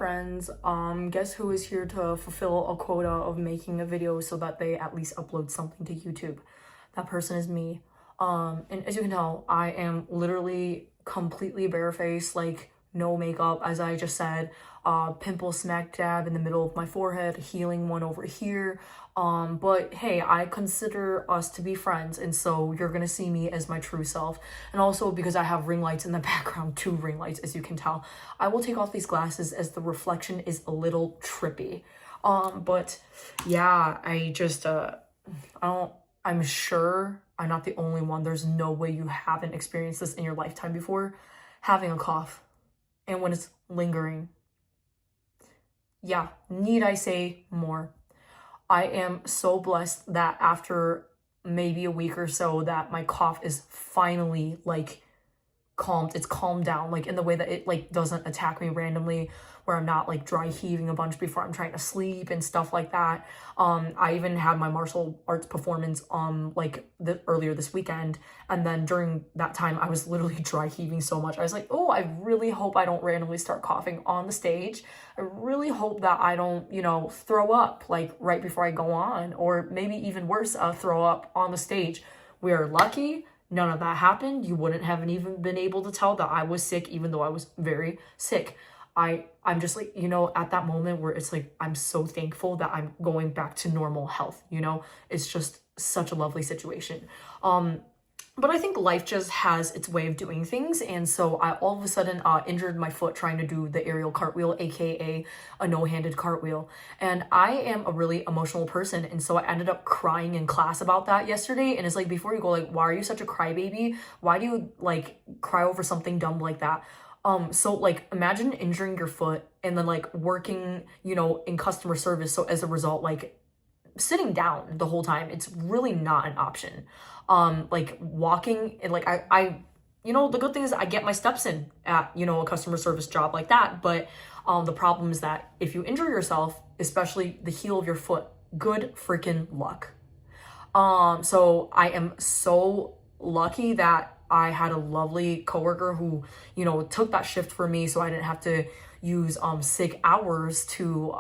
friends. Guess who is here to fulfill a quota of making a video so that they at least upload something to YouTube? That person is me. And as you can tell, I am literally completely barefaced, like no makeup, as I just said. Pimple smack dab in the middle of my forehead, healing one over here. But hey, I consider us to be friends, and so you're gonna see me as my true self. And also because I have ring lights in the background, 2 ring lights, as you can tell, I will take off these glasses as the reflection is a little trippy. But yeah, I'm sure I'm not the only one. There's no way you haven't experienced this in your lifetime before, having a cough, and when it's lingering. Yeah, need I say more? I am so blessed that after maybe a week or so that my cough is finally like calmed. It's calmed down, like in the way that it like doesn't attack me randomly, where I'm not like dry heaving a bunch before I'm trying to sleep and stuff like that. I even had my martial arts performance earlier this weekend, and then during that time I was literally dry heaving so much. I was like, oh, I really hope I don't randomly start coughing on the stage. I really hope that I don't, throw up like right before I go on, or maybe even worse, throw up on the stage. We are lucky none of that happened. You wouldn't have even been able to tell that I was sick, even though I was very sick. I'm just like, at that moment where it's like, I'm so thankful that I'm going back to normal health, it's just such a lovely situation. But I think life just has its way of doing things. And so I all of a sudden injured my foot trying to do the aerial cartwheel, aka a no-handed cartwheel. And I am a really emotional person. And so I ended up crying in class about that yesterday. And it's like, before you go, like, why are you such a crybaby? Why do you like cry over something dumb like that? So like imagine injuring your foot and then like working, in customer service. So as a result, like sitting down the whole time, it's really not an option. Like walking and like I the good thing is I get my steps in at, a customer service job like that. But the problem is that if you injure yourself, especially the heel of your foot, good freaking luck. So I am so lucky that I had a lovely coworker who, took that shift for me so I didn't have to use sick hours to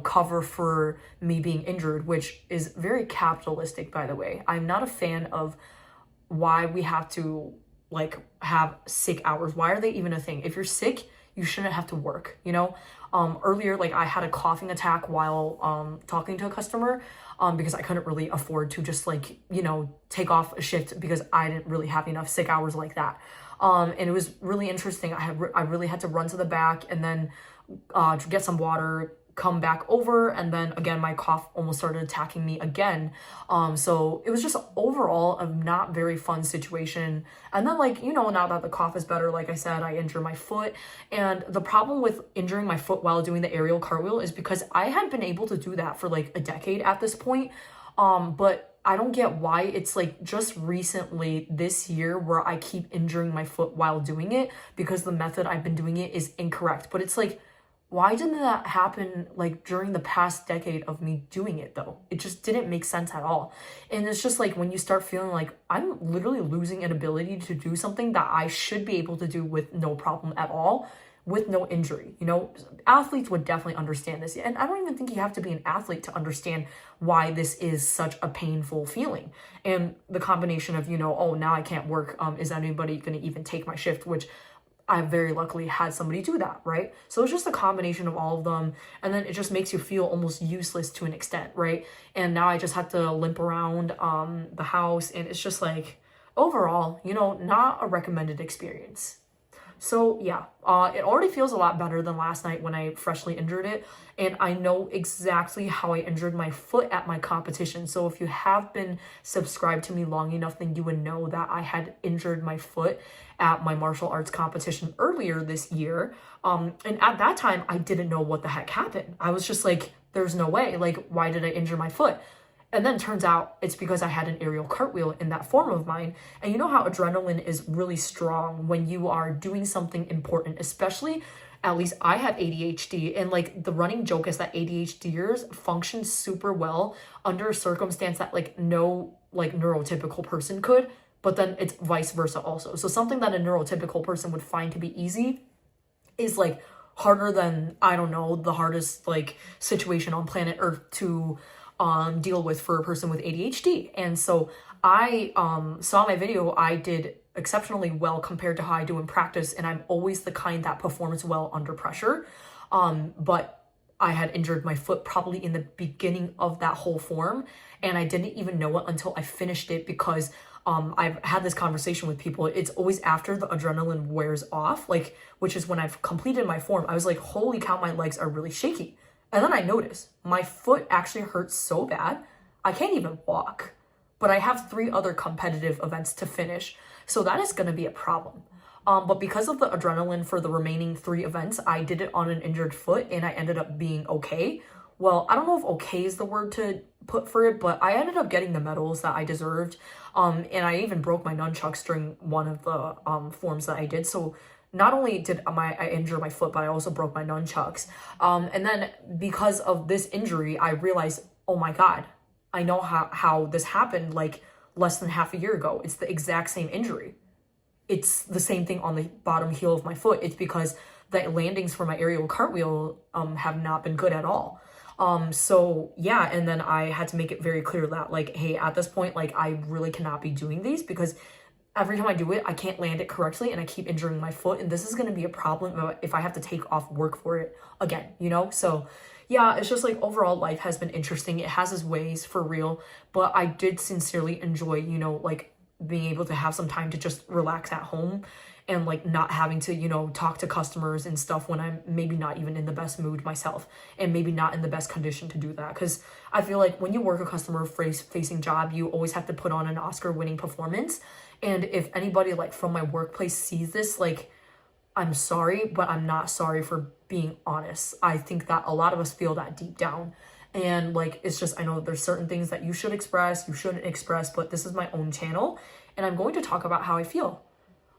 cover for me being injured, which is very capitalistic, by the way. I'm not a fan of why we have to like have sick hours. Why are they even a thing? If you're sick, you shouldn't have to work, Earlier, like I had a coughing attack while talking to a customer because I couldn't really afford to just like, take off a shift because I didn't really have enough sick hours like that. And it was really interesting. I really had to run to the back and then to get some water, come back over, and then again my cough almost started attacking me again. So it was just overall a not very fun situation. And then like, now that the cough is better, like I said, I injured my foot. And the problem with injuring my foot while doing the aerial cartwheel is because I had been able to do that for like a decade at this point. But I don't get why it's like just recently this year where I keep injuring my foot while doing it, because the method I've been doing it is incorrect. But it's like, why didn't that happen like during the past decade of me doing it though? It just didn't make sense at all. And it's just like when you start feeling like I'm literally losing an ability to do something that I should be able to do with no problem at all, with no injury. Athletes would definitely understand this. And I don't even think you have to be an athlete to understand why this is such a painful feeling. And the combination of, oh, now I can't work. Is anybody going to even take my shift? Which I very luckily had somebody do that, right? So it's just a combination of all of them. And then it just makes you feel almost useless to an extent, right? And now I just had to limp around the house. And it's just like, overall, not a recommended experience. So yeah, it already feels a lot better than last night when I freshly injured it. And I know exactly how I injured my foot at my competition. So if you have been subscribed to me long enough, then you would know that I had injured my foot at my martial arts competition earlier this year. And at that time, I didn't know what the heck happened. I was just like, there's no way. Like, why did I injure my foot? And then turns out it's because I had an aerial cartwheel in that form of mine. And you know how adrenaline is really strong when you are doing something important, especially, at least I have ADHD. And like the running joke is that ADHDers function super well under a circumstance that like no like neurotypical person could, but then it's vice versa also. So something that a neurotypical person would find to be easy is like harder than, I don't know, the hardest like situation on planet Earth to deal with for a person with ADHD. And so I saw my video. I did exceptionally well compared to how I do in practice, and I'm always the kind that performs well under pressure. But I had injured my foot probably in the beginning of that whole form, and I didn't even know it until I finished it, because I've had this conversation with people. It's always after the adrenaline wears off, like, which is when I've completed my form. I was like, holy cow, my legs are really shaky. And then I noticed my foot actually hurts so bad, I can't even walk. But I have 3 other competitive events to finish, so that is going to be a problem. But because of the adrenaline for the remaining 3 events, I did it on an injured foot, and I ended up being okay. Well, I don't know if okay is the word to put for it, but I ended up getting the medals that I deserved. And I even broke my nunchucks during one of the forms that I did. So not only did I injure my foot, but I also broke my nunchucks. And then because of this injury, I realized, oh my God, I know how this happened like less than half a year ago. It's the exact same injury. It's the same thing on the bottom heel of my foot. It's because the landings for my aerial cartwheel have not been good at all. So yeah, and then I had to make it very clear that like, hey, at this point, like I really cannot be doing these, because every time I do it, I can't land it correctly and I keep injuring my foot, and this is going to be a problem if I have to take off work for it again, you know? So yeah, it's just like overall life has been interesting. It has its ways for real, but I did sincerely enjoy, you know, like being able to have some time to just relax at home and like not having to, you know, talk to customers and stuff when I'm maybe not even in the best mood myself, and maybe not in the best condition to do that. Because I feel like when you work a customer facing job, you always have to put on an Oscar winning performance. And if anybody like from my workplace sees this, like, I'm sorry, but I'm not sorry for being honest. I think that a lot of us feel that deep down. And like, it's just, I know there's certain things that you should express, you shouldn't express, but this is my own channel and I'm going to talk about how I feel.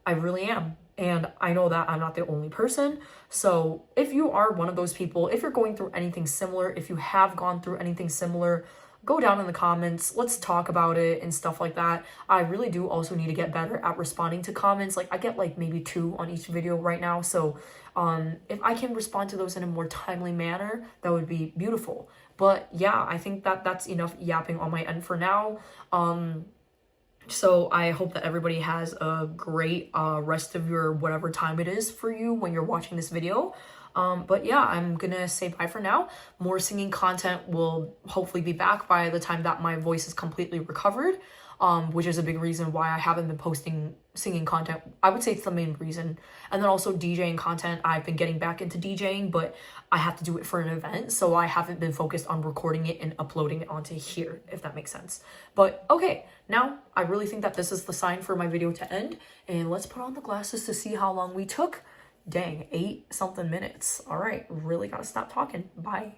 I really am. And I know that I'm not the only person. So if you are one of those people, if you're going through anything similar, if you have gone through anything similar, go down in the comments. Let's talk about it and stuff like that. I really do also need to get better at responding to comments. Like I get like maybe 2 on each video right now. So if I can respond to those in a more timely manner, that would be beautiful. But yeah, I think that that's enough yapping on my end for now. So I hope that everybody has a great rest of your whatever time it is for you when you're watching this video. But yeah, I'm gonna say bye for now. More singing content will hopefully be back by the time that my voice is completely recovered, which is a big reason why I haven't been posting singing content. I would say it's the main reason. And then also DJing content. I've been getting back into DJing, but I have to do it for an event, so I haven't been focused on recording it and uploading it onto here, if that makes sense. But okay, now I really think that this is the sign for my video to end, and let's put on the glasses to see how long we took. Dang, 8 something minutes. All right, really gotta stop talking. Bye.